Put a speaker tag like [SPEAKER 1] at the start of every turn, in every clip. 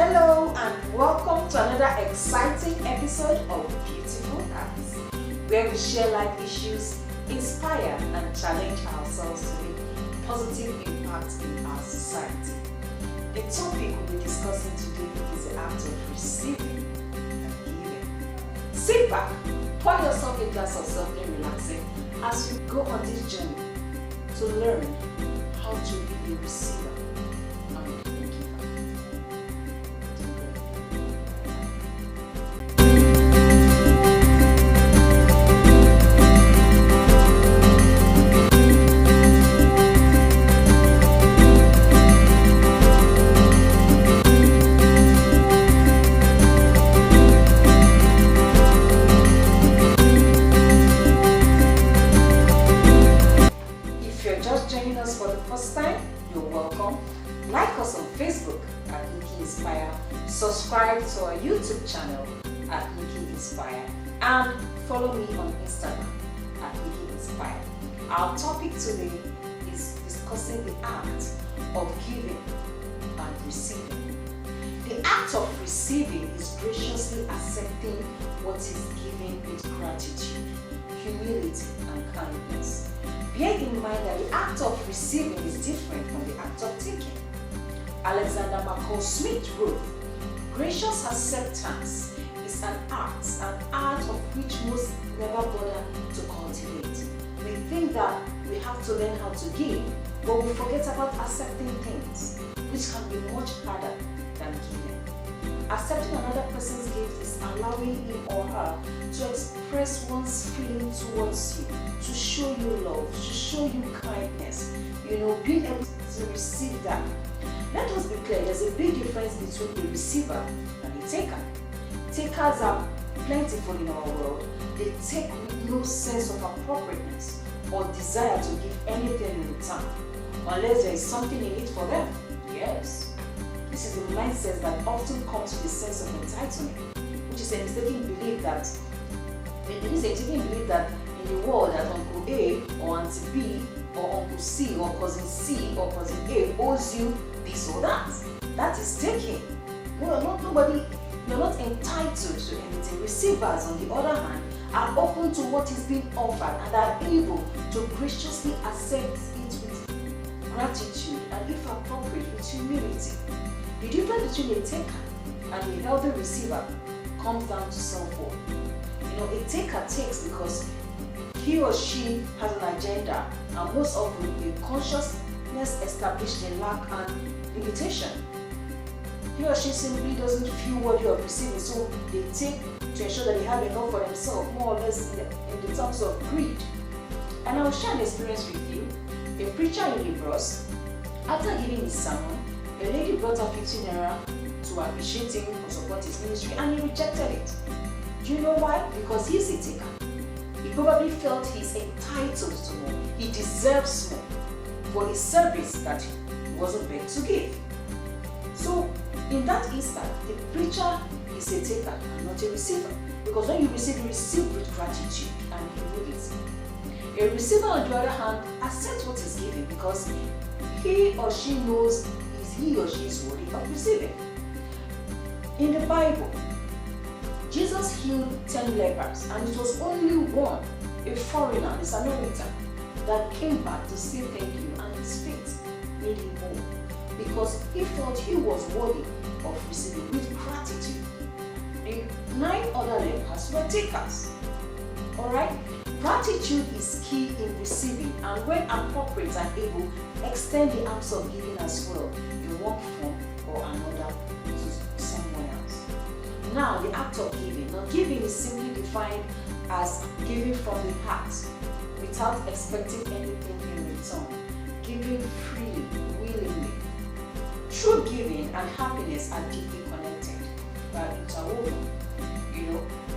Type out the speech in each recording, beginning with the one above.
[SPEAKER 1] Hello and welcome to another exciting episode of Beautiful Acts, where we share life issues, inspire and challenge ourselves to make positive impact in our society. The topic we'll be discussing today is the act of receiving and giving. Sit back, pour yourself a glass of something relaxing as we go on this journey to learn how to be a receiver and a giver. For the first time, you're welcome. Like us on Facebook at Inky Inspire, subscribe to our YouTube channel at Inky Inspire, and follow me on Instagram at Inky Inspire. Our topic today is discussing the act of giving and receiving. The act of receiving is graciously accepting what is given with gratitude, humility, and kindness. Bear in mind that the act of receiving is different from the act of taking. Alexander McCall Smith wrote, "Gracious acceptance is an art of which most never bother to cultivate. We think that we have to learn how to give, but we forget about accepting things, which can be much harder than giving. Accepting another person's gift is allowing him or her to express one's feeling towards you, to show you love, to show you kindness, being able to receive that. Let us be clear, there's a big difference between the receiver and the taker. Takers are plentiful in our world. They take with no sense of appropriateness or desire to give anything in return, unless there is something in it for them. Yes. This is the mindset that often comes with a sense of entitlement, which is a mistaken belief that in the world that Uncle A or Auntie B or Uncle C or Cousin C or Cousin A owes you this or that. That is taking. You're not entitled to anything. Receivers, on the other hand, are open to what is being offered and are able to graciously accept it with gratitude and, if appropriate, with humility. The difference between a taker and a healthy receiver comes down to self-worth. A taker takes because he or she has an agenda, and most often a consciousness established in lack and limitation. He or she simply doesn't feel worthy of receiving, so they take to ensure that they have enough for themselves, more or less in the terms of greed. And I will share an experience with you. A preacher in Lagos, after giving his sermon, a lady brought her 15 naira to appreciate him for support his ministry, and he rejected it. Do you know why? Because he's a taker. He probably felt he's entitled to more. He deserves more for a service that he wasn't meant to give. So, in that instant, the preacher is a taker and not a receiver. Because when you receive with gratitude and humility. A receiver, on the other hand, accepts what is given because he or she knows he or she is worthy of receiving. In the Bible, Jesus healed 10 lepers, and it was only one, a foreigner, a Samaritan, that came back to say thank you, and his faith made him whole because he felt he was worthy of receiving with gratitude. The 9 other lepers were takers. Alright? Gratitude is key in receiving, and when appropriate and able, extend the arms of giving as well, in one form or another, to someone else. Now, the act of giving. Now, giving is simply defined as giving from the heart, without expecting anything in return. Giving freely, willingly. True giving and happiness are deeply connected, they are interwoven,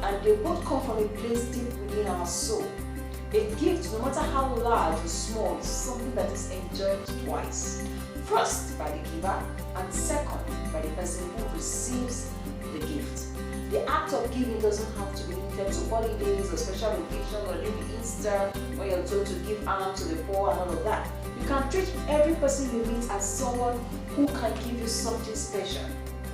[SPEAKER 1] and they both come from a place deep within our soul. A gift, no matter how large or small, is something that is enjoyed twice. First, by the giver, and second, by the person who receives the gift. The act of giving doesn't have to be limited to holidays or special occasions or maybe Easter, when you're told to give alms to the poor and all of that. You can treat every person you meet as someone who can give you something special.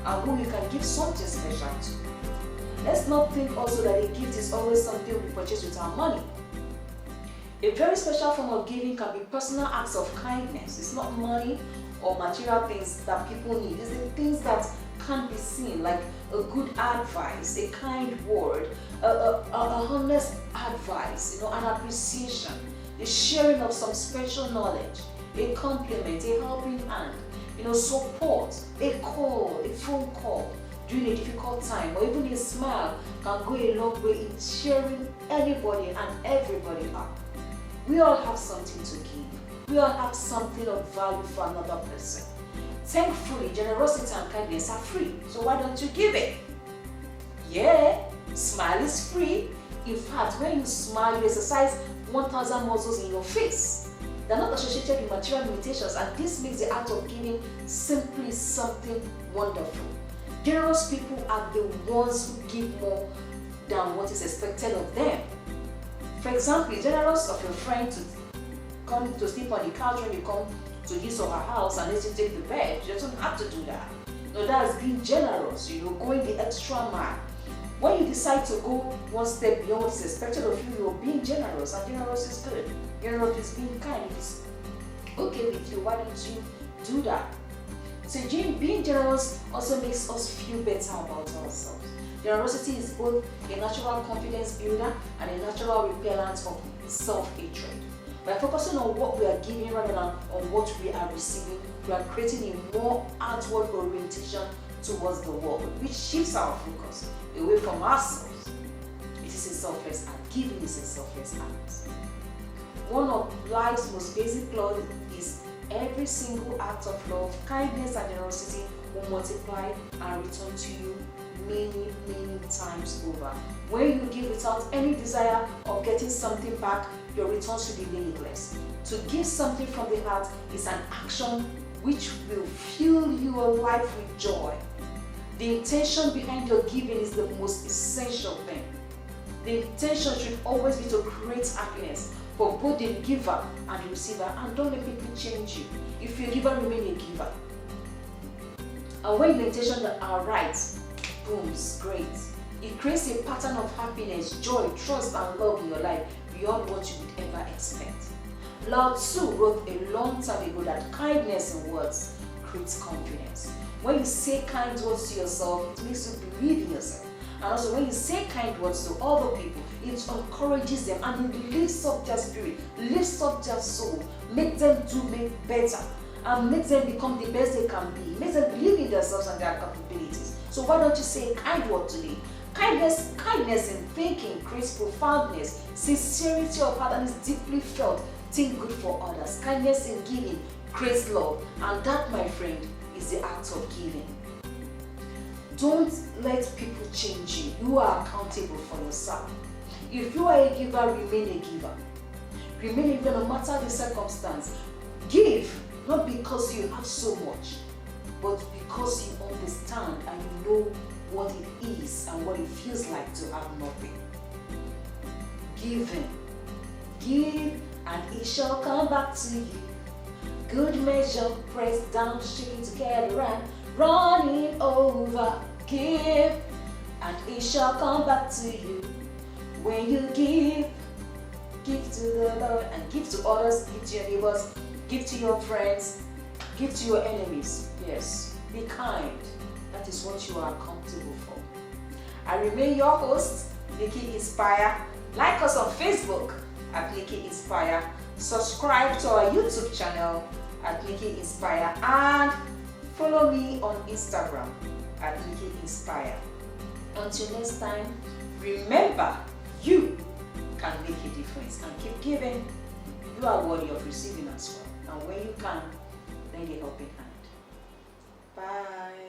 [SPEAKER 1] and who you can give something special to. Let's not think also that a gift is always something we purchase with our money. A very special form of giving can be personal acts of kindness. It's not money or material things that people need. It's the things that can't be seen, like a good advice, a kind word, a honest advice, an appreciation, the sharing of some special knowledge, a compliment, a helping hand, support, a call, a phone call during a difficult time, or even a smile can go a long way in cheering anybody and everybody up. We all have something to give. We all have something of value for another person. Thankfully, generosity and kindness are free, so why don't you give it? Yeah, smile is free. In fact, when you smile, you exercise 1,000 muscles in your face. They're not associated with material limitations, and this makes the act of giving simply something wonderful. Generous people are the ones who give more than what is expected of them. For example, it's generous of your friend to come to sleep on the couch when you come to his or her house and let you take the bed. You don't have to do that. No, that's being generous, going the extra mile. When you decide to go one step beyond what is expected of you, you're being generous, and generous is good. Generous is being kind. If it's okay with you, why don't you do that? So being generous also makes us feel better about ourselves. Generosity is both a natural confidence builder and a natural repellent of self-hatred. By focusing on what we are giving rather than on what we are receiving, we are creating a more outward orientation towards the world, which shifts our focus away from ourselves. It is a selfless act. Giving is a selfless act. One of life's most basic laws is every single act of love, kindness, and generosity will multiply and return to you many, many times over. When you give without any desire of getting something back, your returns should be limitless. To give something from the heart is an action which will fill your life with joy. The intention behind your giving is the most essential thing. The intention should always be to create happiness for both the giver and the receiver, and don't let people change you. If you're a giver, remain a giver. And when your intentions are right, boom, great. It creates a pattern of happiness, joy, trust, and love in your life beyond what you would ever expect. Lao Tzu wrote a long time ago that kindness in words creates confidence. When you say kind words to yourself, it makes you believe in yourself. And also when you say kind words to other people, it encourages them and it lifts up their spirit, lifts up their soul, makes them make better, and makes them become the best they can be, makes them believe in themselves and their capabilities. So why don't you say a kind word today? Kindness in thinking creates profoundness. Sincerity of heart and is deeply felt. Think good for others. Kindness in giving creates love, and that, my friend, is the act of giving. Don't let people change you. You are accountable for yourself. If you are a giver, remain a giver. Remain a giver no matter the circumstance. Give, not because you have so much, but because you understand and you know what it is and what it feels like to have nothing. Giving. Give, and it shall come back to you. Good measure, pressed down, shaking together and running over. Give, and it shall come back to you. When you give to the Lord and give to others, give to your neighbors, give to your friends, give to your enemies. Yes, be kind. That is what you are accountable for. I remain your host, Nikki Inspire. Like us on Facebook at Nikki Inspire. Subscribe to our YouTube channel at Nikki Inspire, and follow me on Instagram at Nikki Inspire. Until next time, remember, you can make a difference, and keep giving. You are worthy of receiving as well. And when you can, lend a helping hand. Bye.